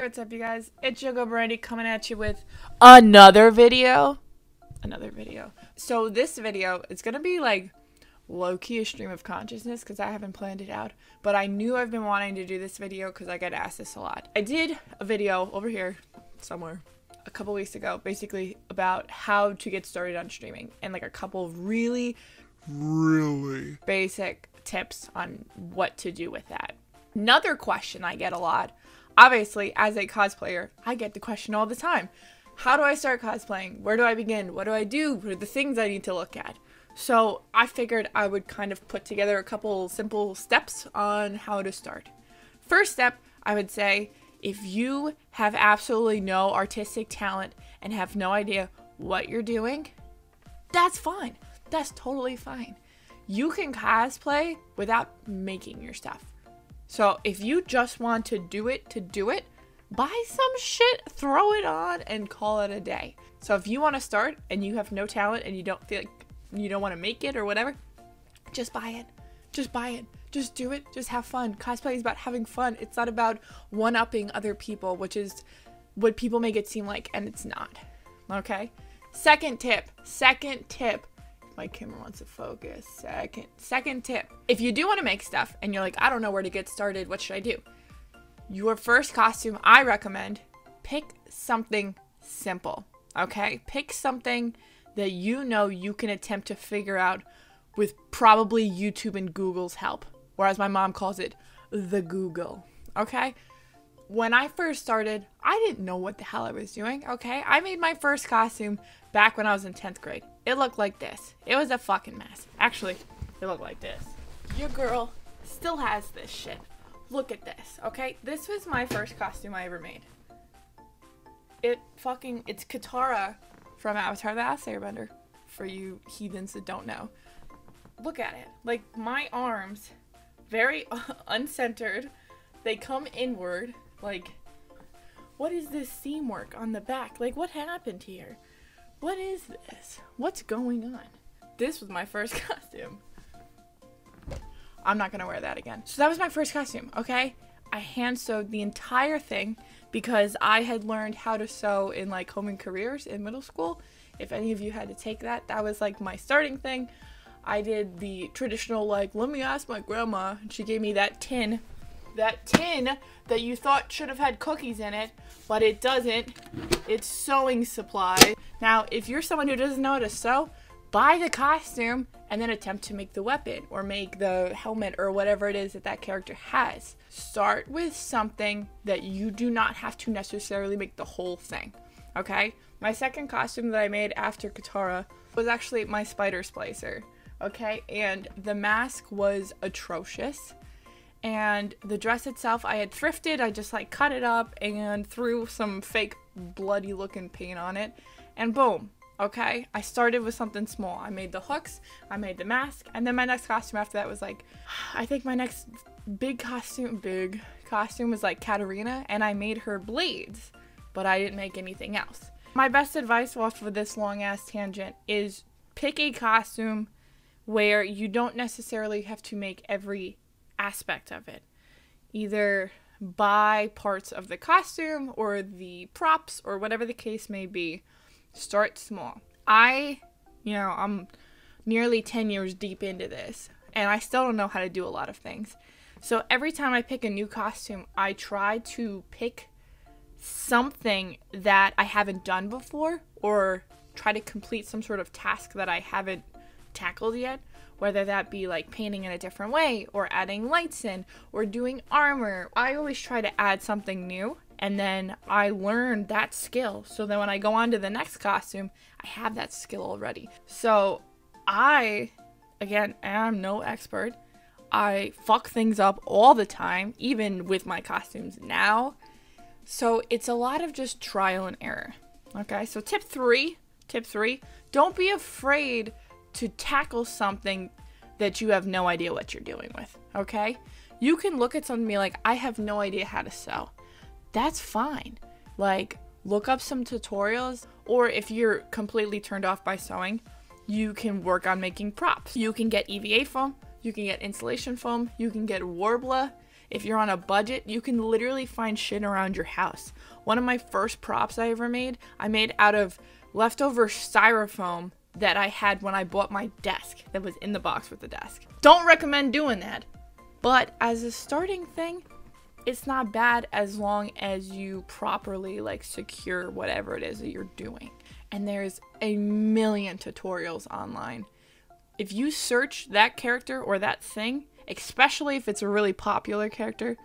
what's up, you guys? It's Yogo Brandy coming at you with another video. So this video is gonna be like low-key a stream of consciousness because I haven't planned it out, but I knew I've been wanting to do this video because I get asked this a lot. I did a video over here somewhere a couple weeks ago, basically about how to get started on streaming and like a couple of really basic tips on what to do with that. Another question I get a lot, obviously as a cosplayer, I get the question all the time. How do I start cosplaying? Where do I begin? What do I do? What are the things I need to look at? So I figured I would kind of put together a couple simple steps on how to start. First step, I would say, if you have absolutely no artistic talent and have no idea what you're doing, that's fine. That's totally fine. You can cosplay without making your stuff. So if you just want to do it, buy some shit, throw it on, and call it a day. So if you want to start and you have no talent and you don't feel like you don't want to make it or whatever, just buy it. Just buy it. Just do it. Just have fun. Cosplay is about having fun. It's not about one-upping other people, which is what people make it seem like, and it's not. Okay? Second tip. My camera wants to focus. Second tip. If you do want to make stuff and you're like, I don't know where to get started, what should I do? Your first costume, I recommend, pick something simple, okay? Pick something that you know you can attempt to figure out with probably YouTube and Google's help, or as my mom calls it, the Google, okay? When I first started, I didn't know what the hell I was doing, okay? I made my first costume back when I was in 10th grade. It looked like this. It was a fucking mess. Actually, it looked like this. Your girl still has this shit. Look at this, okay? This was my first costume I ever made. It's Katara from Avatar: The Last Airbender, for you heathens that don't know. Look at it. Like, my arms, very uncentered. They come inward. Like, what is this seam work on the back? Like, what happened here? What is this? What's going on? This was my first costume. I'm not gonna wear that again. So that was my first costume, okay? I hand sewed the entire thing because I had learned how to sew in like home and careers in middle school. If any of you had to take that, that was like my starting thing. I did the traditional like, let me ask my grandma, and she gave me that tin that you thought should have had cookies in it, but it doesn't. It's sewing supplies. Now, if you're someone who doesn't know how to sew, buy the costume and then attempt to make the weapon or make the helmet or whatever it is that that character has. Start with something that you do not have to necessarily make the whole thing, okay? My second costume that I made after Katara was actually my spider splicer, okay? And the mask was atrocious. And the dress itself, I had thrifted. I just like cut it up and threw some fake bloody looking paint on it. And boom. Okay, I started with something small. I made the hooks, I made the mask, and then my next costume after that was like, I think my next big costume was like Katarina, and I made her blades, but I didn't make anything else. My best advice off of this long ass tangent is pick a costume where you don't necessarily have to make every aspect of it. Either buy parts of the costume or the props or whatever the case may be. Start small. I'm nearly 10 years deep into this, and I still don't know how to do a lot of things. So every time I pick a new costume, I try to pick something that I haven't done before, or try to complete some sort of task that I haven't tackled yet, whether that be like painting in a different way, or adding lights in, or doing armor. I always try to add something new, and then I learn that skill, so then when I go on to the next costume, I have that skill already. So I, again, am no expert. I fuck things up all the time, even with my costumes now. So it's a lot of just trial and error. Okay, so tip three, don't be afraid to tackle something that you have no idea what you're doing with, okay? You can look at something and be like, I have no idea how to sew. That's fine. Like, look up some tutorials, or if you're completely turned off by sewing, you can work on making props. You can get EVA foam, you can get insulation foam, you can get Warbler. If you're on a budget, you can literally find shit around your house. One of my first props I ever made, I made out of leftover styrofoam that I had when I bought my desk that was in the box with the desk. Don't recommend doing that, but as a starting thing, it's not bad as long as you properly like secure whatever it is that you're doing. And there's a million tutorials online. If you search that character or that thing, especially if it's a really popular character,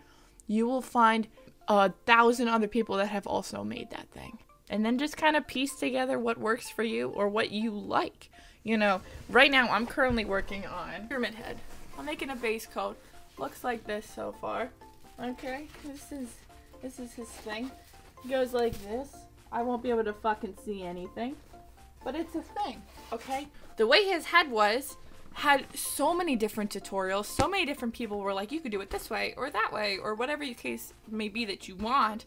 you will find 1,000 other people that have also made that thing. And then just kind of piece together what works for you or what you like. You know, right now I'm currently working on Herman Head. I'm making a base coat. Looks like this so far. Okay, this is his thing. It goes like this. I won't be able to fucking see anything, but it's a thing, okay? The way his head was had so many different tutorials. So many different people were like, you could do it this way or that way or whatever your case may be that you want.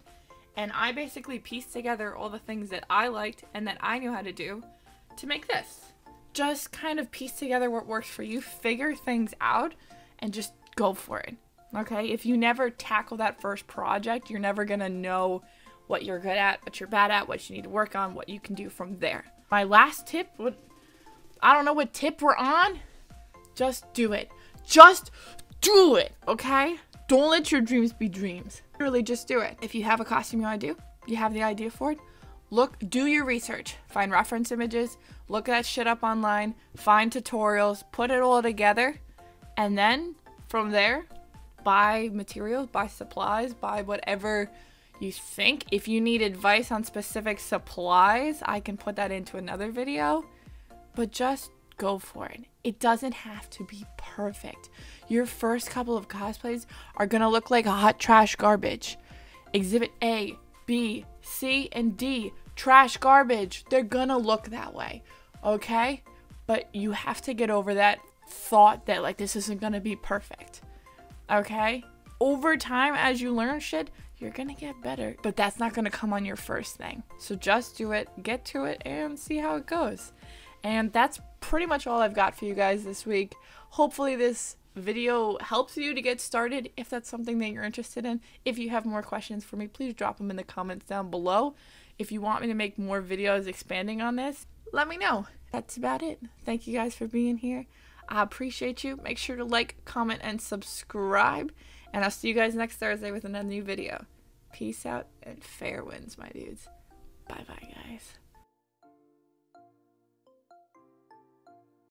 And I basically pieced together all the things that I liked and that I knew how to do to make this. Just kind of piece together what works for you, figure things out, and just go for it. Okay, if you never tackle that first project, you're never gonna know what you're good at, what you're bad at, what you need to work on, what you can do from there. My last tip, I don't know what tip we're on, just do it. Just do it, okay? Don't let your dreams be dreams. Really, just do it. If you have a costume you want to do, you have the idea for it, do your research. Find reference images, look that shit up online, find tutorials, put it all together, and then from there, buy materials, buy supplies, buy whatever you think. If you need advice on specific supplies, I can put that into another video, but just go for it. It doesn't have to be perfect. Your first couple of cosplays are gonna look like hot trash garbage. Exhibit A, B, C, and D, trash garbage. They're gonna look that way, okay? But you have to get over that thought that like this isn't gonna be perfect. Okay? Over time, as you learn shit, you're gonna get better. But that's not gonna come on your first thing. So just do it, get to it, and see how it goes. And that's pretty much all I've got for you guys this week. Hopefully this video helps you to get started if that's something that you're interested in. If you have more questions for me, please drop them in the comments down below. If you want me to make more videos expanding on this, let me know. That's about it. Thank you guys for being here. I appreciate you. Make sure to like, comment, and subscribe. And I'll see you guys next Thursday with another new video. Peace out and fair winds, my dudes. Bye-bye, guys.